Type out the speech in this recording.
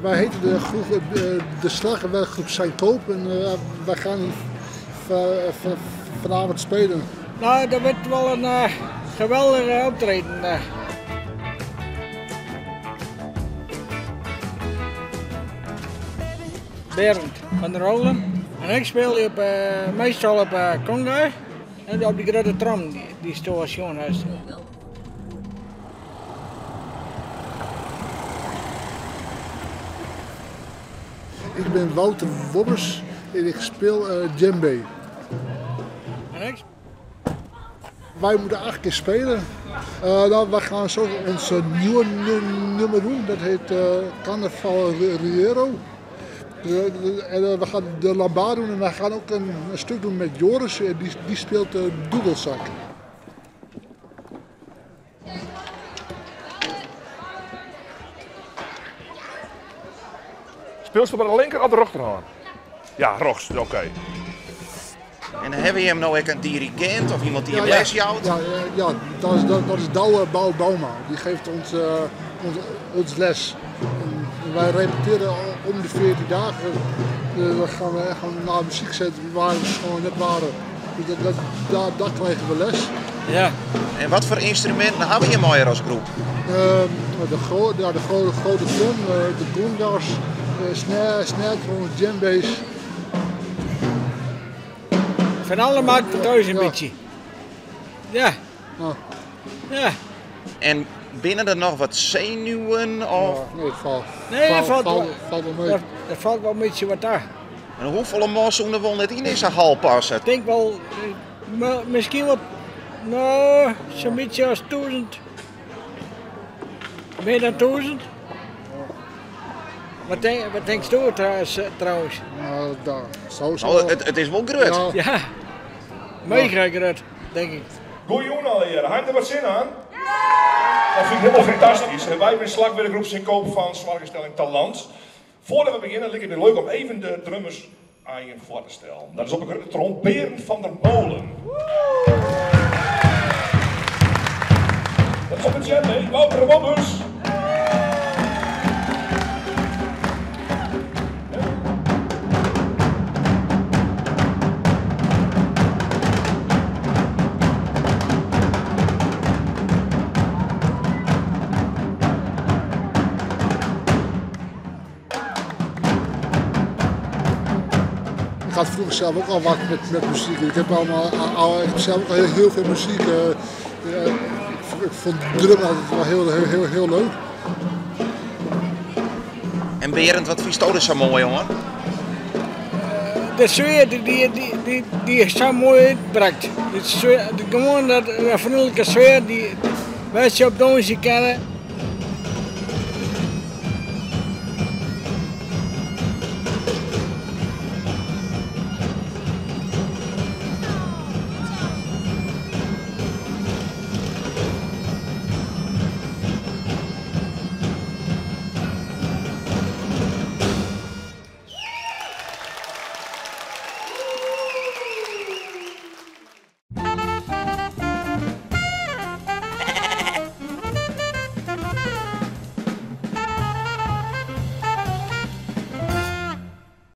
wij heten de slagerwerkgroep Zijn Koop en wij gaan hier vanavond spelen. Nou, dat wordt wel een geweldige optreden. Berend van der Rolen. En ik speel meestal op Conga en op die grote tram die station heeft. Ik ben Wouter Wobbers en ik speel djembe. En ik? Wij moeten 8 keer spelen. Nou, we gaan zo ons nieuwe nummer doen, dat heet Carnaval Riero. En we gaan de lambada doen en we gaan ook een stuk doen met Joris, die speelt doedelzak. Speelst je bij de linker of de rechterhand? Ja, rechts, oké. En hebben we hem nou ook een dirigent of iemand die hem les houdt? Ja, dat is Douwe Bouma. Die geeft ons les. En wij repeteren om de 14 dagen. Dan gaan we naar muziek zetten waar we gewoon net waren. Dus daar kregen we les. Ja. En wat voor instrumenten hebben je mooier als groep? De grote drum, de congas, snare-drums, djembes. Van alle markten thuis een beetje. Ja. Ja. En binnen er nog wat zenuwen? Of? Nee, het valt. Nee, dat valt wel mee. Dat valt wel een beetje wat daar. En hoeveel mossen won het in zijn hal passen? Ik denk wel, misschien wat, nou, zo'n beetje als 1000. Meer dan 1000. Wat denkst u trouwens? Nou, zo. Het is wel groot. Ja, mega groot, denk ik. Goeie alweer, had je er wat zin aan? Dat vind ik helemaal fantastisch. En wij zijn slagwerkgroep Zijn Koop van Slagerstelling Talent. Voordat we beginnen, lijkt het leuk om even de drummers aan je voor te stellen. Dat is op een tromperen van der Molen. Dat is op het djembe, Wouter Wobbers. Ik had vroeger zelf ook al wat met muziek. Ik heb zelf ook al heel veel muziek. Ik vond drum altijd wel heel leuk. En Berend, wat vind je er zo mooi, jongen? De sfeer die is zo mooi uitbrengt. Gewoon dat vriendelijke sfeer die wij op de kennen.